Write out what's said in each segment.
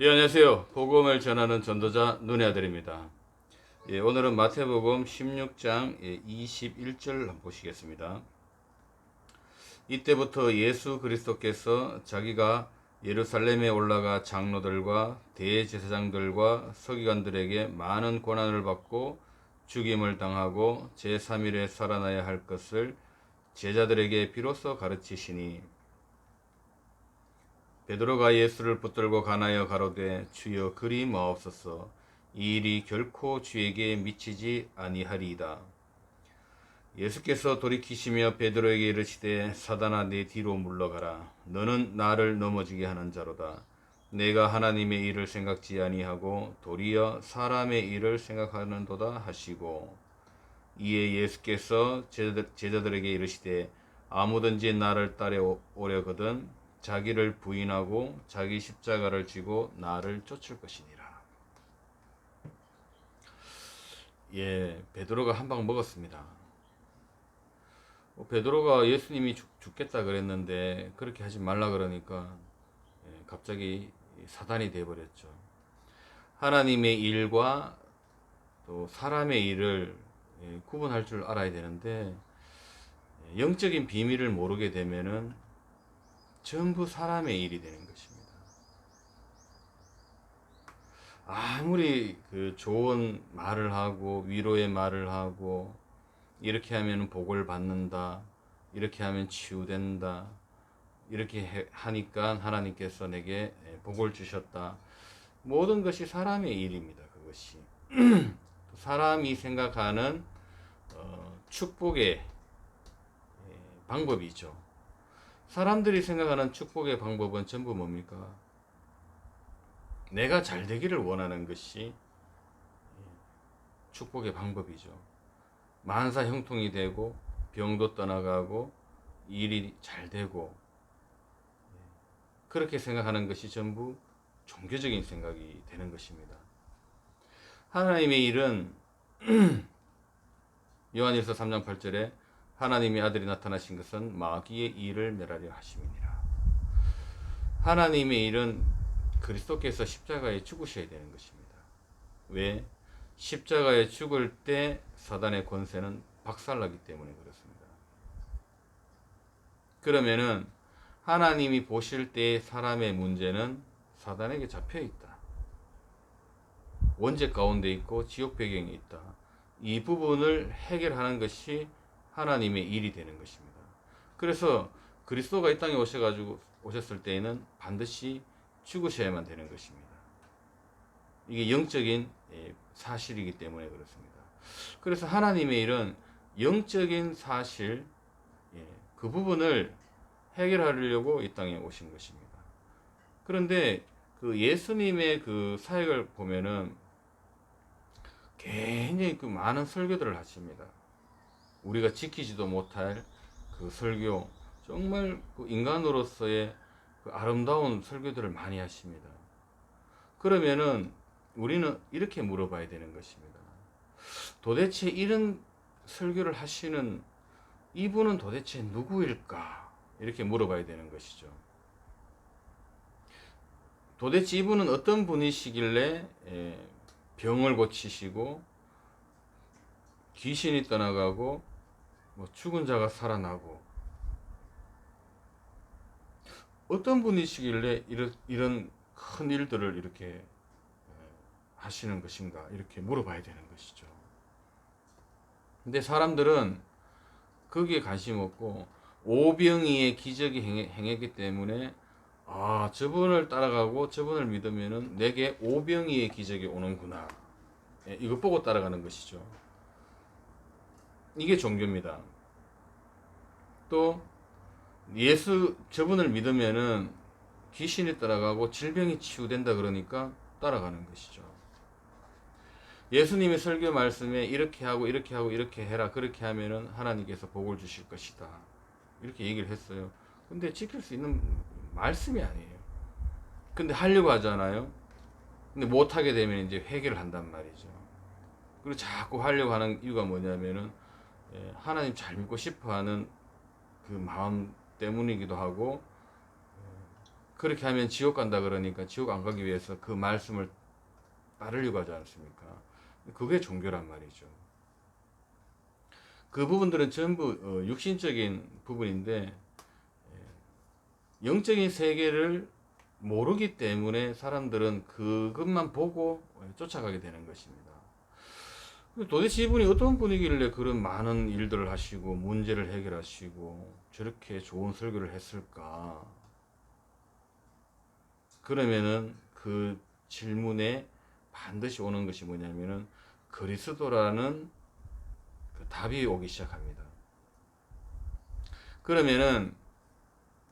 예, 안녕하세요. 복음을 전하는 전도자 눈의 아들입니다. 예, 오늘은 마태복음 16장 21절 한번 보시겠습니다. 이때부터 예수 그리스도께서 자기가 예루살렘에 올라가 장로들과 대제사장들과 서기관들에게 많은 고난을 받고 죽임을 당하고 제3일에 살아나야 할 것을 제자들에게 비로소 가르치시니, 베드로가 예수를 붙들고 가나여 가로되 주여 그리 마옵소서, 이 일이 결코 주에게 미치지 아니하리이다. 예수께서 돌이키시며 베드로에게 이르시되 사단아 내 뒤로 물러가라. 너는 나를 넘어지게 하는 자로다. 내가 하나님의 일을 생각지 아니하고 도리어 사람의 일을 생각하는도다 하시고, 이에 예수께서 제자들에게 이르시되 아무든지 나를 따라오려거든 자기를 부인하고 자기 십자가를 지고 나를 쫓을 것이니라. 예, 베드로가 한 방 먹었습니다. 베드로가 예수님이 죽겠다 그랬는데 그렇게 하지 말라 그러니까 갑자기 사단이 되어버렸죠. 하나님의 일과 또 사람의 일을 구분할 줄 알아야 되는데, 영적인 비밀을 모르게 되면은 전부 사람의 일이 되는 것입니다. 아무리 그 좋은 말을 하고 위로의 말을 하고 이렇게 하면 복을 받는다, 이렇게 하면 치유된다, 이렇게 하니까 하나님께서 내게 복을 주셨다, 모든 것이 사람의 일입니다. 그것이 사람이 생각하는 축복의 방법이죠. 사람들이 생각하는 축복의 방법은 전부 뭡니까? 내가 잘 되기를 원하는 것이 축복의 방법이죠. 만사 형통이 되고 병도 떠나가고 일이 잘 되고, 그렇게 생각하는 것이 전부 종교적인 생각이 되는 것입니다. 하나님의 일은 요한일서 3장 8절에 하나님의 아들이 나타나신 것은 마귀의 일을 멸하려 하심이니라. 하나님의 일은 그리스도께서 십자가에 죽으셔야 되는 것입니다. 왜? 십자가에 죽을 때 사단의 권세는 박살나기 때문에 그렇습니다. 그러면은 하나님이 보실 때 사람의 문제는 사단에게 잡혀 있다, 원죄 가운데 있고 지옥 배경에 있다, 이 부분을 해결하는 것이 하나님의 일이 되는 것입니다. 그래서 그리스도가 이 땅에 오셨을 때에는 반드시 죽으셔야만 되는 것입니다. 이게 영적인 사실이기 때문에 그렇습니다. 그래서 하나님의 일은 영적인 사실, 그 부분을 해결하려고 이 땅에 오신 것입니다. 그런데 그 예수님의 그 사역을 보면은 굉장히 그 많은 설교들을 하십니다. 우리가 지키지도 못할 그 설교, 정말 그 인간으로서의 그 아름다운 설교들을 많이 하십니다. 그러면은 우리는 이렇게 물어봐야 되는 것입니다. 도대체 이런 설교를 하시는 이분은 도대체 누구일까? 이렇게 물어봐야 되는 것이죠. 도대체 이분은 어떤 분이시길래 병을 고치시고 귀신이 떠나가고 죽은 자가 살아나고, 어떤 분이시길래 이런 큰 일들을 이렇게 하시는 것인가, 이렇게 물어봐야 되는 것이죠. 근데 사람들은 거기에 관심 없고 오병이의 기적이 행했기 때문에 저분을 따라가고 저분을 믿으면은 내게 오병이의 기적이 오는구나, 이거 보고 따라가는 것이죠. 이게 종교입니다. 또 저분을 믿으면은 귀신이 따라가고 질병이 치유된다 그러니까 따라가는 것이죠. 예수님의 설교 말씀에 이렇게 하고 이렇게 하고 이렇게 해라, 그렇게 하면은 하나님께서 복을 주실 것이다, 이렇게 얘기를 했어요. 근데 지킬 수 있는 말씀이 아니에요. 근데 하려고 하잖아요. 근데 못하게 되면 이제 회개를 한단 말이죠. 그리고 자꾸 하려고 하는 이유가 뭐냐면은 하나님 잘 믿고 싶어 하는 그 마음 때문이기도 하고, 그렇게 하면 지옥 간다 그러니까 지옥 안 가기 위해서 그 말씀을 따르려고 하지 않습니까? 그게 종교란 말이죠. 그 부분들은 전부 육신적인 부분인데 영적인 세계를 모르기 때문에 사람들은 그것만 보고 쫓아가게 되는 것입니다. 도대체 이분이 어떤 분이길래 그런 많은 일들을 하시고 문제를 해결하시고 저렇게 좋은 설교를 했을까? 그러면은 그 질문에 반드시 오는 것이 뭐냐면은 그리스도라는 그 답이 오기 시작합니다. 그러면은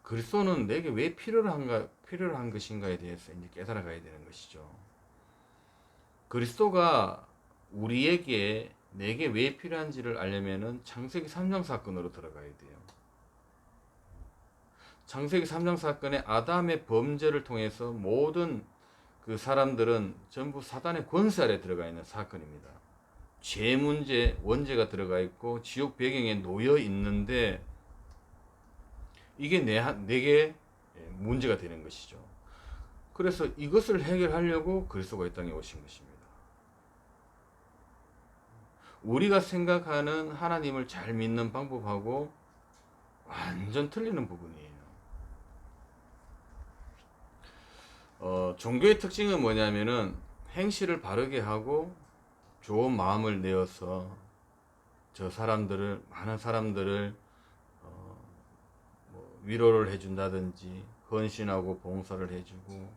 그리스도는 내게 왜 필요한 것인가에 대해서 이제 깨달아가야 되는 것이죠. 그리스도가 내게 왜 필요한지를 알려면은 창세기 3장 사건으로 들어가야 돼요. 창세기 3장 사건의 아담의 범죄를 통해서 모든 그 사람들은 전부 사단의 권세 아래 들어가 있는 사건입니다. 죄 문제, 원죄가 들어가 있고 지옥 배경에 놓여 있는데 이게 내게 문제가 되는 것이죠. 그래서 이것을 해결하려고 그리스도가 이 땅에 오신 것입니다. 우리가 생각하는 하나님을 잘 믿는 방법하고 완전 틀리는 부분이에요. 종교의 특징은 뭐냐면은 행실을 바르게 하고 좋은 마음을 내어서 많은 사람들을 위로를 해준다든지 헌신하고 봉사를 해주고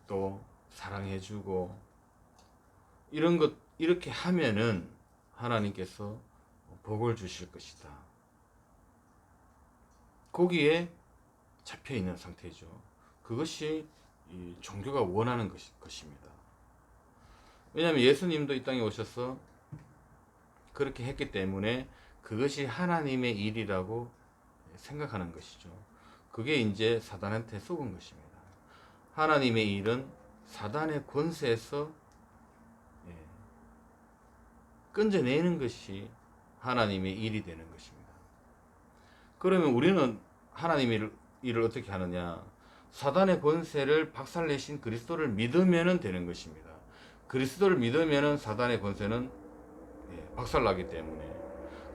또 사랑해주고 이렇게 하면은 하나님께서 복을 주실 것이다. 거기에 잡혀 있는 상태죠. 그것이 이 종교가 원하는 것입니다. 왜냐하면 예수님도 이 땅에 오셔서 그렇게 했기 때문에 그것이 하나님의 일이라고 생각하는 것이죠. 그게 이제 사단한테 속은 것입니다. 하나님의 일은 사단의 권세에서 끈져내는 것이 하나님의 일이 되는 것입니다. 그러면 우리는 하나님의 일을 어떻게 하느냐? 사단의 권세를 박살내신 그리스도를 믿으면 되는 것입니다. 그리스도를 믿으면 사단의 권세는 박살나기 때문에.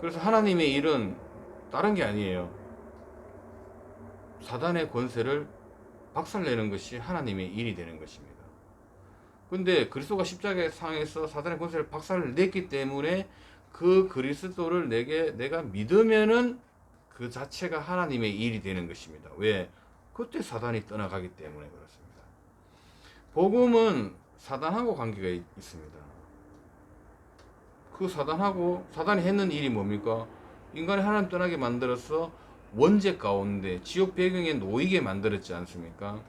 그래서 하나님의 일은 다른 게 아니에요. 사단의 권세를 박살내는 것이 하나님의 일이 되는 것입니다. 근데 그리스도가 십자가의 상에서 사단의 권세를 박살냈기 때문에 그 그리스도를 내가 믿으면은 그 자체가 하나님의 일이 되는 것입니다. 왜? 그때 사단이 떠나가기 때문에 그렇습니다. 복음은 사단하고 관계가 있습니다. 그 사단이 했는 일이 뭡니까? 인간이 하나님 떠나게 만들어서 원죄 가운데 지옥 배경에 놓이게 만들었지 않습니까?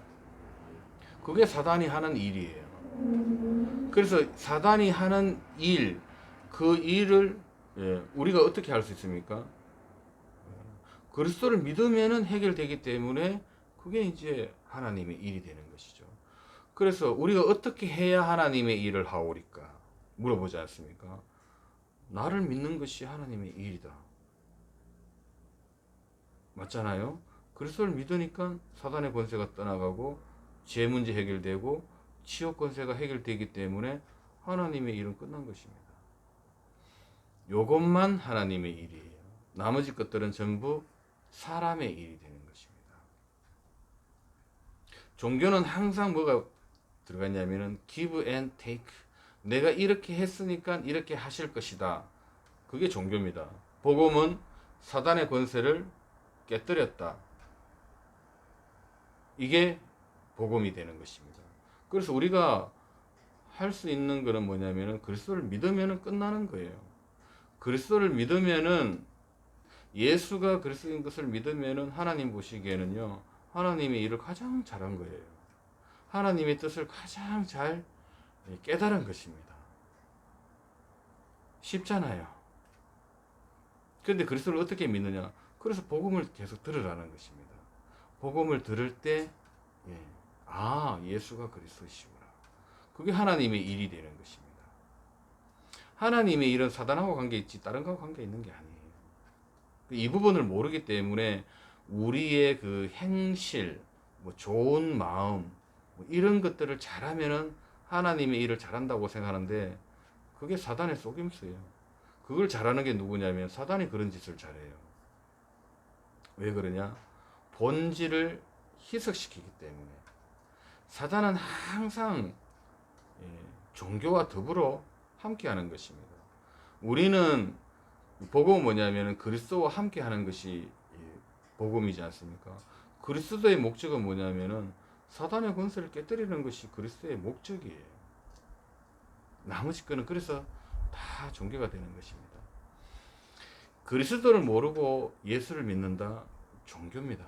그게 사단이 하는 일이에요. 그래서 사단이 하는 일, 그 일을 우리가 어떻게 할 수 있습니까? 그리스도를 믿으면 해결되기 때문에 그게 이제 하나님의 일이 되는 것이죠. 그래서 우리가 어떻게 해야 하나님의 일을 하오리까? 물어보지 않습니까? 나를 믿는 것이 하나님의 일이다. 맞잖아요? 그리스도를 믿으니까 사단의 권세가 떠나가고 죄 문제 해결되고 지옥 권세가 해결되기 때문에 하나님의 일은 끝난 것입니다. 요것만 하나님의 일이에요. 나머지 것들은 전부 사람의 일이 되는 것입니다. 종교는 항상 뭐가 들어갔냐면은 give and take. 내가 이렇게 했으니까 이렇게 하실 것이다. 그게 종교입니다. 복음은 사단의 권세를 깨뜨렸다. 이게 복음이 되는 것입니다. 그래서 우리가 할 수 있는 것은 뭐냐면은 그리스도를 믿으면 끝나는 거예요. 그리스도를 믿으면은 예수가 그리스도인 것을 믿으면은 하나님 보시기에는요, 하나님의 일을 가장 잘한 거예요. 하나님의 뜻을 가장 잘 깨달은 것입니다. 쉽잖아요. 그런데 그리스도를 어떻게 믿느냐? 그래서 복음을 계속 들으라는 것입니다. 복음을 들을 때, 예수가 그리스도시구나. 그게 하나님의 일이 되는 것입니다. 하나님의 일은 사단하고 관계 있지 다른 거하고 관계 있는 게 아니에요. 이 부분을 모르기 때문에 우리의 그 행실, 뭐 좋은 마음, 뭐 이런 것들을 잘하면은 하나님의 일을 잘한다고 생각하는데 그게 사단의 속임수예요. 그걸 잘하는 게 누구냐면 사단이 그런 짓을 잘해요. 왜 그러냐? 본질을 희석시키기 때문에. 사단은 항상 종교와 더불어 함께하는 것입니다. 우리는 복음은 뭐냐면 그리스도와 함께하는 것이 복음이지 않습니까? 그리스도의 목적은 뭐냐면은 사단의 권세를 깨뜨리는 것이 그리스도의 목적이에요. 나머지 거는 그래서 다 종교가 되는 것입니다. 그리스도를 모르고 예수를 믿는다? 종교입니다.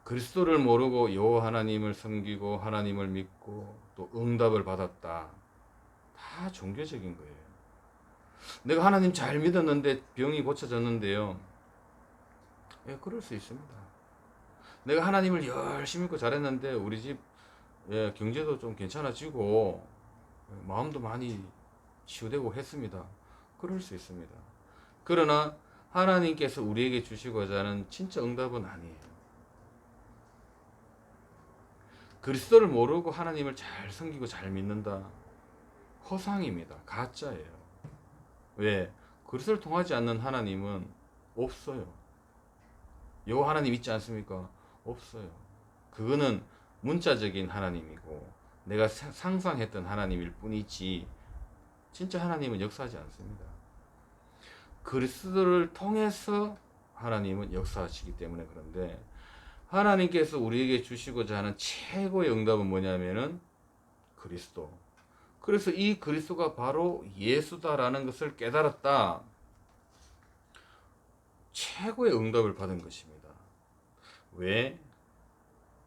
그리스도를 모르고 여호와 하나님을 섬기고 하나님을 믿고 또 응답을 받았다. 다 종교적인 거예요. 내가 하나님 잘 믿었는데 병이 고쳐졌는데요. 예, 그럴 수 있습니다. 내가 하나님을 열심히 믿고 잘했는데 우리 집 경제도 좀 괜찮아지고 마음도 많이 치유되고 했습니다. 그럴 수 있습니다. 그러나 하나님께서 우리에게 주시고자 하는 진짜 응답은 아니에요. 그리스도를 모르고 하나님을 잘 섬기고 잘 믿는다. 허상입니다. 가짜예요. 왜? 그리스도를 통하지 않는 하나님은 없어요. 여호와 하나님 있지 않습니까? 없어요. 그거는 문자적인 하나님이고 내가 상상했던 하나님일 뿐이지 진짜 하나님은 역사하지 않습니다. 그리스도를 통해서 하나님은 역사하시기 때문에 그런데 하나님께서 우리에게 주시고자 하는 최고의 응답은 뭐냐면은 그리스도. 그래서 이 그리스도가 바로 예수다라는 것을 깨달았다. 최고의 응답을 받은 것입니다. 왜?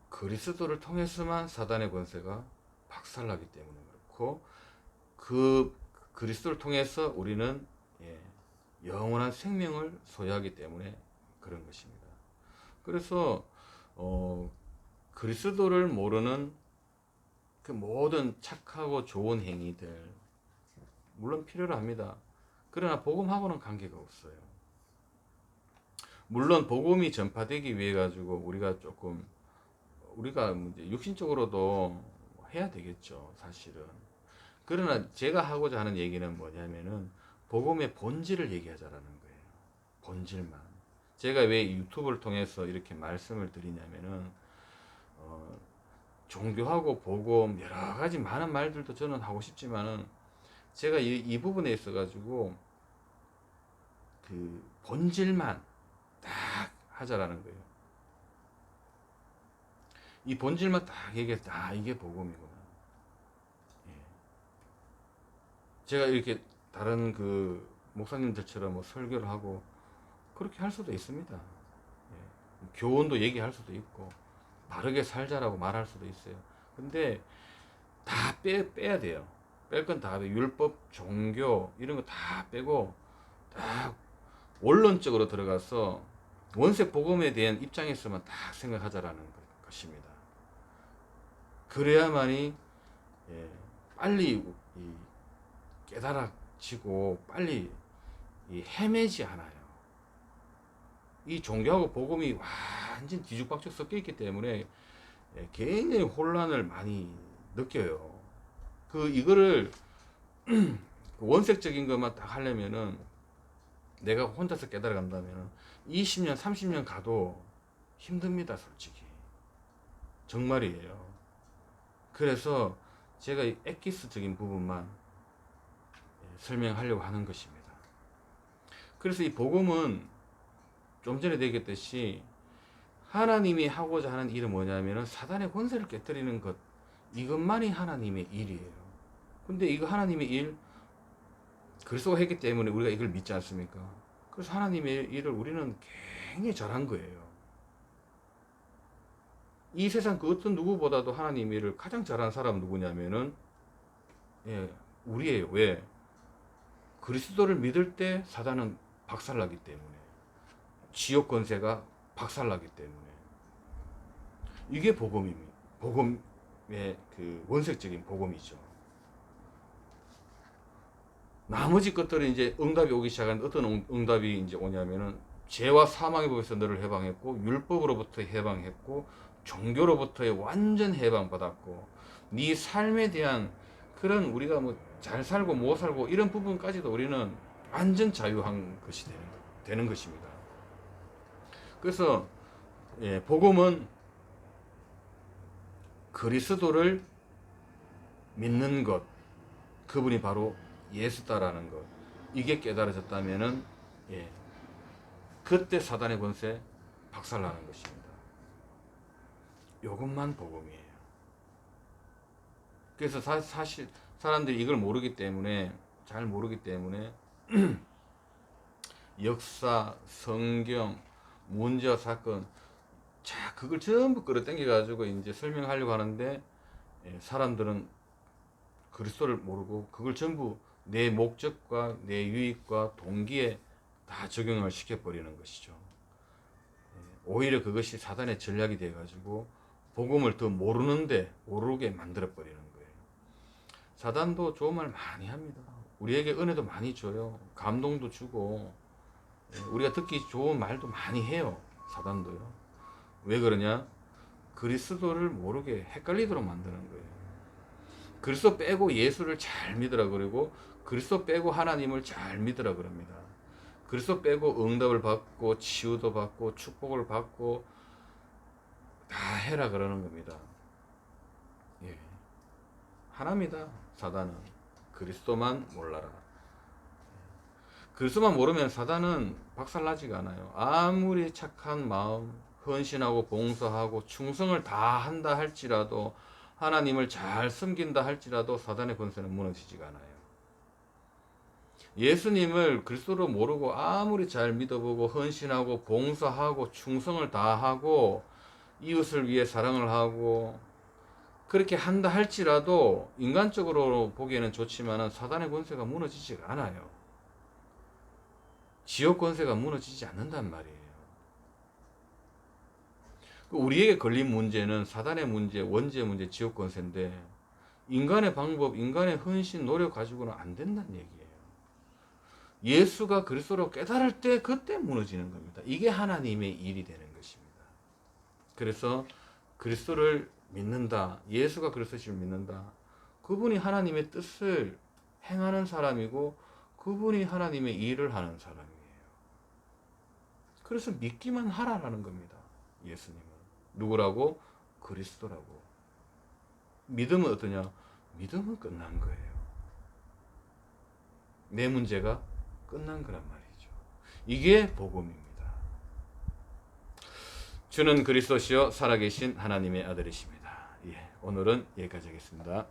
그리스도를 통해서만 사단의 권세가 박살나기 때문에 그렇고 그 그리스도를 통해서 우리는 영원한 생명을 소유하기 때문에 그런 것입니다. 그래서 그리스도를 모르는 그 모든 착하고 좋은 행위들 물론 필요로 합니다. 그러나 복음하고는 관계가 없어요. 물론 복음이 전파되기 위해 가지고 우리가 이제 육신적으로도 해야 되겠죠, 사실은. 그러나 제가 하고자 하는 얘기는 뭐냐면은 복음의 본질을 얘기하자라는 거예요. 본질만. 제가 왜 유튜브를 통해서 이렇게 말씀을 드리냐면은 종교하고 복음 여러 가지 많은 말들도 저는 하고 싶지만은 제가 이 부분에 있어 가지고 그 본질만 딱 하자라는 거예요. 이 본질만 딱 얘기해서 이게 복음이구나. 예. 제가 이렇게 다른 그 목사님들처럼 뭐 설교를 하고 그렇게 할 수도 있습니다. 예. 교훈도 얘기할 수도 있고 바르게 살자라고 말할 수도 있어요. 근데 다 빼야 돼요. 뺄 건 다 율법, 종교 이런 거 다 빼고 딱 원론적으로 들어가서 원색 복음에 대한 입장에서만 딱 생각하자라는 것입니다. 그래야만이 빨리 깨달아지고 빨리 헤매지 않아요. 이 종교하고 복음이 완전 뒤죽박죽 섞여 있기 때문에 굉장히 혼란을 많이 느껴요. 이거를 원색적인 것만 딱 하려면은 내가 혼자서 깨달아 간다면 20년, 30년 가도 힘듭니다, 솔직히. 정말이에요. 그래서 제가 이 엑기스적인 부분만 설명하려고 하는 것입니다. 그래서 이 복음은 좀 전에 얘기했듯이 하나님이 하고자 하는 일은 뭐냐면은 사단의 권세를 깨뜨리는 것, 이것만이 하나님의 일이에요. 근데 이거 하나님의 일, 그리스도가 했기 때문에 우리가 이걸 믿지 않습니까? 그래서 하나님의 일을 우리는 굉장히 잘한 거예요. 이 세상 그 어떤 누구보다도 하나님의 일을 가장 잘한 사람 누구냐면은 우리예요. 왜? 그리스도를 믿을 때 사단은 박살나기 때문에, 지옥 권세가 박살나기 때문에. 이게 복음입니다. 복음의 그 원색적인 복음이죠. 나머지 것들은 이제 응답이 오기 시작하는데 어떤 응답이 이제 오냐면은 죄와 사망의 법에서 너를 해방했고 율법으로부터 해방했고 종교로부터의 완전 해방받았고 네 삶에 대한 그런 우리가 뭐 잘 살고 못 살고 이런 부분까지도 우리는 완전 자유한 것이 되는 것입니다. 그래서 복음은 그리스도를 믿는 것, 그분이 바로 예수다라는 것, 이게 깨달아졌다면은 그때 사단의 권세 박살나는 것입니다. 이것만 복음이에요. 그래서 사실 사람들이 이걸 모르기 때문에 잘 모르기 때문에 역사, 성경, 문제와 사건, 자 그걸 전부 끌어당겨 가지고 이제 설명하려고 하는데 사람들은 그리스도를 모르고 그걸 전부 내 목적과 내 유익과 동기에 다 적용을 시켜버리는 것이죠. 오히려 그것이 사단의 전략이 돼가지고 복음을 더 모르게 만들어버리는 거예요. 사단도 좋은 말 많이 합니다. 우리에게 은혜도 많이 줘요. 감동도 주고 우리가 듣기 좋은 말도 많이 해요. 사단도요. 왜 그러냐? 그리스도를 모르게 헷갈리도록 만드는 거예요. 그리스도 빼고 예수를 잘 믿으라 그러고 그리스도 빼고 하나님을 잘 믿으라 그럽니다. 그리스도 빼고 응답을 받고 치유도 받고 축복을 받고 다 해라 그러는 겁니다. 하나입니다. 사단은 그리스도만 몰라라. 그리스도만 모르면 사단은 박살나지가 않아요. 아무리 착한 마음, 헌신하고 봉사하고 충성을 다 한다 할지라도 하나님을 잘 섬긴다 할지라도 사단의 권세는 무너지지가 않아요. 예수님을 그리스도로 모르고 아무리 잘 믿어보고 헌신하고 봉사하고 충성을 다하고 이웃을 위해 사랑을 하고 그렇게 한다 할지라도 인간적으로 보기에는 좋지만 사단의 권세가 무너지지 않아요. 지옥 권세가 무너지지 않는단 말이에요. 우리에게 걸린 문제는 사단의 문제, 원죄의 문제, 지옥 권세인데 인간의 방법, 인간의 헌신, 노력 가지고는 안 된다는 얘기예요. 예수가 그리스도로 깨달을 때 그때 무너지는 겁니다. 이게 하나님의 일이 되는 것입니다. 그래서 그리스도를 믿는다. 예수가 그리스도를 믿는다. 그분이 하나님의 뜻을 행하는 사람이고 그분이 하나님의 일을 하는 사람이에요. 그래서 믿기만 하라라는 겁니다. 예수님은. 누구라고? 그리스도라고. 믿음은 어떠냐? 믿음은 끝난 거예요. 내 문제가 끝난 거란 말이죠. 이게 복음입니다. 주는 그리스도시요 살아계신 하나님의 아들이십니다. 오늘은 여기까지 하겠습니다.